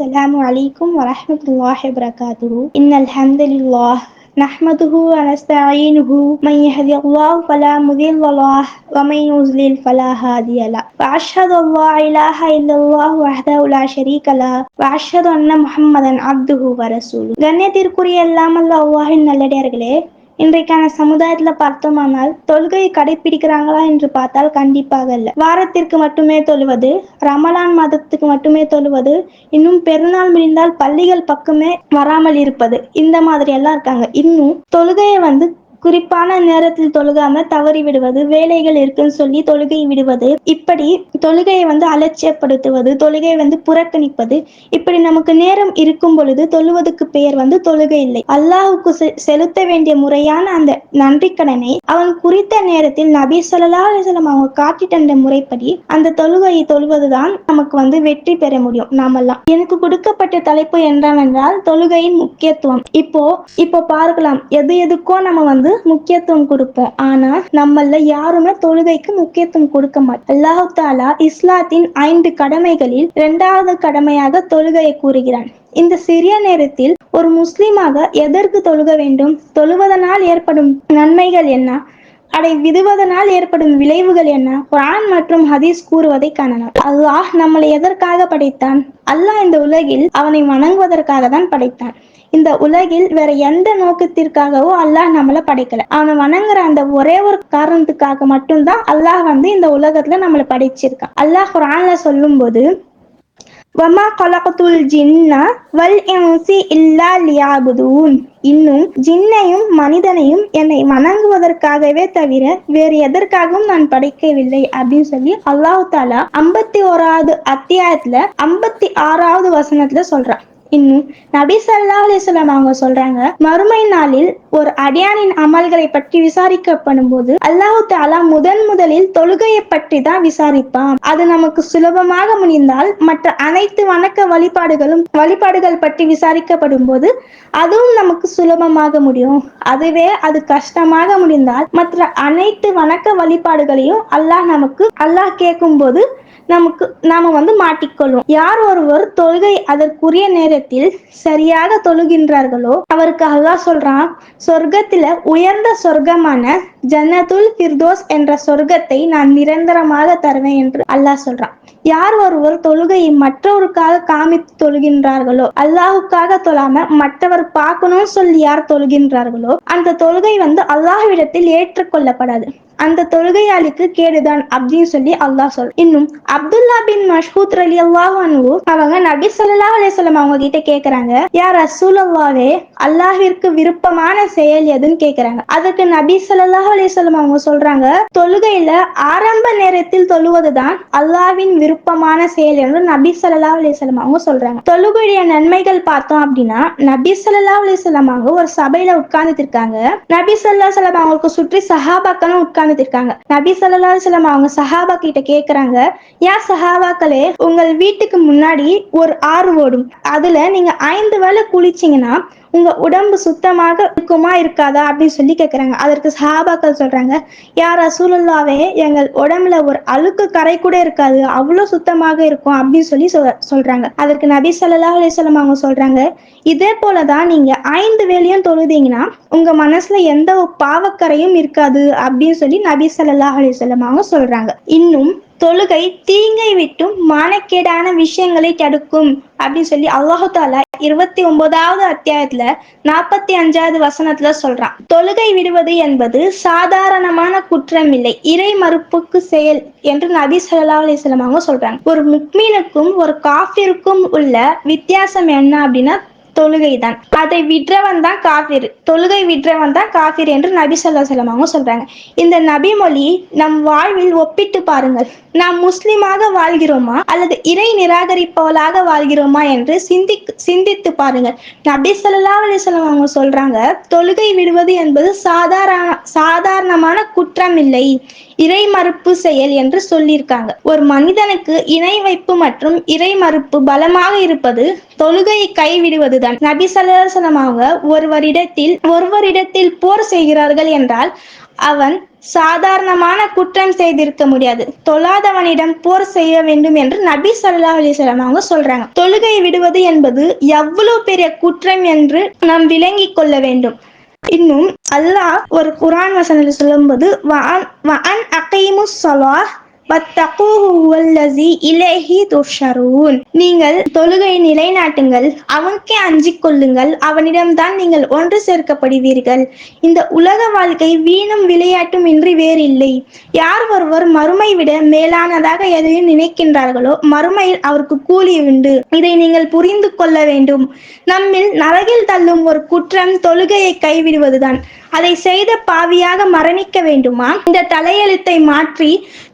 السلام عليكم ورحمة الله وبركاته. إن الحمد لله نحمده ونستعينه. من يهدي الله فلا مضل له ومن يضلل فلا هادي له وأشهد أن لا إله إلا الله وحده لا شريك له وأشهد أن محمدا عبده ورسوله. கண்ணியத்திற்குரிய எல்லாம் அல்லாஹ்வின் நல்லடியார்களே, இன்றைக்கான சமுதாயத்துல பார்த்தோமானால் தொழுகையை கடைபிடிக்கிறாங்களா என்று பார்த்தால் கண்டிப்பாக இல்லை. வாரத்திற்கு மட்டுமே தொழுவது, ரமலான் மாதத்துக்கு மட்டுமே தொழுவது, இன்னும் பெருநாள் முடிந்தால் பள்ளிகள் பக்கமே வராமல் இருப்பது, இந்த மாதிரி எல்லாம் இருக்காங்க. இன்னும் தொழுகையை குறிப்பான நேரத்தில் தொழுகாம தவறி விடுவது, வேலைகள் இருக்குன்னு சொல்லி தொழுகை விடுவது, இப்படி தொழுகையை அலட்சியப்படுத்துவது, தொழுகையை புறக்கணிப்பது, இப்படி நமக்கு நேரம் இருக்கும் பொழுது தொழுவதுக்கு பெயர் தொழுகை இல்லை. அல்லாஹுக்கு செலுத்த வேண்டிய முறையான அந்த நன்றி கடனை அவன் குறித்த நேரத்தில் நபி ஸல்லல்லாஹு அலைஹி வஸல்லம் அவங்க காட்டி தந்த முறைப்படி அந்த தொழுகையை தொழுவதுதான் நமக்கு வெற்றி பெற முடியும். நாமெல்லாம் எனக்கு கொடுக்கப்பட்ட தலைப்பு என்னவென்றால் தொழுகையின் முக்கியத்துவம். இப்போ பார்க்கலாம், எதுக்கோ நம்ம முக்கியத்துவம் கொடுப்போம். ஆனா நம்மள யாருமே தொழுகைக்கு முக்கியத்துவம் கொடுக்க மாட்டோம். அல்லாஹ் தஆலா இஸ்லாத்தின் 5 கடமைகளில் 2வது கடமையாக தொழுகையை கூறுகிறான். இந்த சிறிய நேரத்தில் ஒரு முஸ்லிமாக எதற்கு தொழுக வேண்டும்? தொழுவதனால் ஏற்படும் நன்மைகள் என்ன? அதை விடுவதனால் ஏற்படும் விளைவுகள் என்ன? குர்ஆன் மற்றும் ஹதீஸ் கூறுவதை காணலாம். அல்லாஹ் நம்மளை எதற்காக படைத்தான்? அல்லாஹ் இந்த உலகில் அவனை வணங்குவதற்காக தான் படைத்தான். இந்த உலகில் வேற எந்த நோக்கத்திற்காகவோ அல்லாஹ் நம்மளை படைக்கல. அவனை வணங்குற அந்த ஒரே ஒரு காரணத்துக்காக மட்டும்தான் அல்லாஹ் இந்த உலகத்துல நம்மளை படைச்சிருக்கான். அல்லாஹ் குர்ஆன்ல சொல்லும் போது, வமா கலகத்துல் ஜின்ன வல் இன்ஸி இல்லா லியஅபுதூன், இன்னும் ஜின்னையும் மனிதனையும் என்னை வணங்குவதற்காகவே தவிர வேறு எதற்காகவும் நான் படைக்கவில்லை அப்படின்னு சொல்லி அல்லாஹ் தஆலா 51வது அத்தியாயத்துல 56வது வசனத்துல சொல்றான். இன்னும் நபி ஸல்லல்லாஹு அலைஹி வஸல்லம் அவங்க சொல்றாங்க, மறுமை நாளில் ஒரு அடியானின் அமல்களை பற்றி விசாரிக்கப்படும் போது அல்லாஹ் தஆலா முதலில் தொழுகையை பற்றி தான் விசாரிப்பான். அது நமக்கு சுலபமாக முடிந்தால் மற்ற அனைத்து வணக்க வழிபாடுகள் பற்றி விசாரிக்கப்படும் போது அதுவும் நமக்கு சுலபமாக முடியும். அதுவே அது கஷ்டமாக முடிந்தால் மற்ற அனைத்து வணக்க வழிபாடுகளையும் அல்லாஹ் கேட்கும் போது நாம மாட்டிக்கொள்வோம். யார் ஒருவர் தொழுகை அதற்குரிய நேரத்தில் சரியாக தொழுகின்றார்களோ அவருக்கு அல்லாஹ் சொல்றான், சொர்க்கத்துல உயர்ந்த சொர்க்கமான ஜன்னத்துல் ஃபிர்தோஸ் என்ற சொர்க்கத்தை நான் நிரந்தரமாக தருவேன் என்று அல்லாஹ் சொல்றான். யார் ஒருவர் தொழுகையை மற்றவருக்காக காமித்து தொழுகின்றார்களோ, அல்லாஹுக்காக தொழாம மற்றவர் பார்க்கணும்னு சொல்லி யார் தொழுகின்றார்களோ அந்த தொழுகை அல்லாஹ்விடத்தில் ஏற்றுக்கொள்ளப்படாது. அந்த தொழுகையாளிக்கு கேடுதான் அப்படின்னு சொல்லி அல்லாஹ் சொல்ற. இன்னும் அப்துல்லா பின் மஸ்ஊத் ரலியல்லாஹு அன்ஹு அவங்க நபி ஸல்லல்லாஹு அலைஹி வஸல்லம் அவங்க கிட்ட கேக்குறாங்க, யா ரசூலல்லாஹ்வே, அல்லாஹ்விற்கு விருப்பமான செயல் எதுன்னு கேக்குறாங்க. அதுக்கு நபி ஸல்லல்லாஹு அலைஹி வஸல்லம் அவங்க சொல்றாங்க, தொழுகையில ஆரம்ப நேரத்தில் தொழுவதுதான் அல்லாஹ்வின் விருப்பமான செயல் என்று நபி ஸல்லல்லாஹு அலைஹி வஸல்லம் அவங்க சொல்றாங்க. தொழுகையுடைய நன்மைகள் பார்த்தோம் அப்படின்னா, நபி ஸல்லல்லாஹு அலைஹி வஸல்லம் அவங்க ஒரு சபையில உட்கார்ந்துட்டு இருக்காங்க. நபி ஸல்லல்லாஹு அலைஹி வஸல்லம் அவங்களுக்கு சுற்றி சஹாபாக்களும் உட்கார்ந்து இருக்காங்க. நபி ஸல்லல்லாஹு அலைஹி வஸல்லம் அவங்க சஹாபா கிட்ட கேக்குறாங்க, யா சஹாபாக்களே, உங்கள் வீட்டுக்கு முன்னாடி ஒரு ஆறு ஓடும், அதுல நீங்க 5 வேளை குளிச்சீங்கன்னா உங்க உடம்பு சுத்தமாக இருக்குமா இருக்காதா அப்படின்னு சொல்லி கேக்குறாங்க. அதற்கு சஹாபாக்கள் சொல்றாங்க, யா ரசூலுல்லாஹ்வே, எங்கள் உடம்புல ஒரு அழுக்கு கரை கூட இருக்காது, அவ்வளவு சுத்தமாக இருக்கும் அப்படின்னு சொல்லி சொல்றாங்க. அதற்கு நபி ஸல்லல்லாஹு அலைஹி வஸல்லம் அவங்க சொல்றாங்க, இதே போலதான் நீங்க 5 வேளையும் தொழுதீங்கன்னா உங்க மனசுல எந்த பாவக்கரையும் இருக்காது அப்படின்னு சொல்லி நபி ஸல்லல்லாஹு அலைஹி வஸல்லம் அவங்க சொல்றாங்க. இன்னும் தொழுகை தீங்கை விட்டும் மானக்கேடான விஷயங்களை தடுக்கும் அப்படின்னு சொல்லி அல்லாஹ் தஆலா 29வது அத்தியாயத்துல 45வது வசனத்துல சொல்றான். தொழுகை விடுவது என்பது சாதாரணமான குற்றம் இல்லை, இறை மறுப்புக்கு செயல் என்று நபி ஸல்லல்லாஹு அலைஹி வஸல்லம் அவங்க சொல்றாங்க. ஒரு முக்மீனுக்கும் ஒரு காஃபிருக்கும் உள்ள வித்தியாசம் என்ன அப்படின்னா தொழுகை தான். அதை விட்றவன் தான் காஃபிர், தொழுகை விட்றவன் தான் காஃபிர் என்று நபி ஸல்லல்லாஹு அலைஹி வஸல்லம் அவங்க சொல்றாங்க. இந்த நபி மொழி நம் வாழ்வில் ஒப்பிட்டு பாருங்கள். நாம் முஸ்லிமாக வாழ்கிறோமா அல்லது இறை நிராகரிப்பவளாக வாழ்கிறோமா என்று சிந்தித்து பாருங்கள். நபி ஸல்லல்லாஹு அலைஹி வஸல்லம் அவங்க சொல்றாங்க, தொழுகை விடுவது என்பது சாதாரணமான குற்றம் இல்லை, இறை மறுப்பு செயல் என்று சொல்லியிருக்காங்க. ஒரு மனிதனுக்கு இணை வைப்பு மற்றும் இறை மறுப்பு பலமாக இருப்பது தொழுகையை கைவிடுவதுதான். நபி ஸல்லல்லாஹு அலைஹி வஸல்லம் அவங்க ஒருவரிடத்தில் போர் செய்கிறார்கள் என்றால் அவன் சாதாரணமான குற்றம் செய்திருக்க முடியாது. தொழாதவனிடம் போர் செய்ய வேண்டும் என்று நபி ஸல்லல்லாஹு அலைஹி வஸல்லம் அவங்க சொல்றாங்க. தொழுகை விடுவது என்பது எவ்வளவு பெரிய குற்றம் என்று நாம் விளங்கிக் கொள்ள வேண்டும். இன்னும் அல்லாஹ் ஒரு குர்ஆன் வசனத்தில் சொல்லும்போது வஅன் அகீமுஸ் ஸலாஹ் வத்தகூஹு வல்லஸி இலைஹி துஹ்ஷரூன், நீங்கள் தொழுகை நிலைநாட்டுங்கள், அவனுக்கே அஞ்சிக் கொள்ளுங்கள், அவனிடம்தான் நீங்கள் ஒன்று சேர்க்கப்படுவீர்கள். இந்த உலக வாழ்க்கை வீணும் விளையாட்டும் இன்றி வேறில்லை. யார் ஒருவர் மறுமை விட மேலானதாக எதையும் நினைக்கின்றார்களோ மறுமையில் அவருக்கு கூலி உண்டு. இதை நீங்கள் புரிந்து கொள்ள வேண்டும். நம்மில் நரகில் தள்ளும் ஒரு குற்றம் தொழுகையை கைவிடுவதுதான். அதை செய்த பாவியாக மரணிக்க வேண்டுமா? இந்த தலையெழுத்தை மாற்றி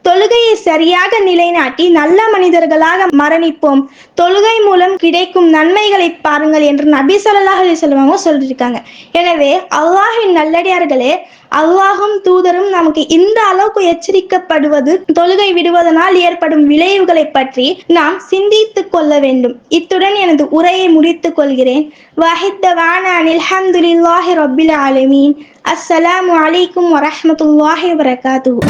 தொழுகையை சரியாக நிலைநாட்டி நல்ல மனிதர்களாக மரணிப்போம். தொழுகை மூலம் கிடைக்கும் நன்மைகளை பாருங்கள் என்று நபி ஸல்லல்லாஹு அலைஹி வஸல்லம் சொல்லியிருக்காங்க. எனவே அல்லாஹ்வின் நல்லடியார்களே, அல்லாஹும் தூதரும் நமக்கு இந்த அளவுக்கு எச்சரிக்கப்படுவது தொழுகை விடுவதனால் ஏற்படும் விளைவுகளை பற்றி நாம் சிந்தித்துக் கொள்ள வேண்டும். இத்துடன் எனது உரையை முடித்துக் கொள்கிறேன். வஹித்தவானா அல்ஹம்துலில்லாஹி ரப்பில் ஆலமீன். அஸ்ஸலாமு அலைக்கும் வரஹ்மத்துல்லாஹி வபரகாத்துஹு.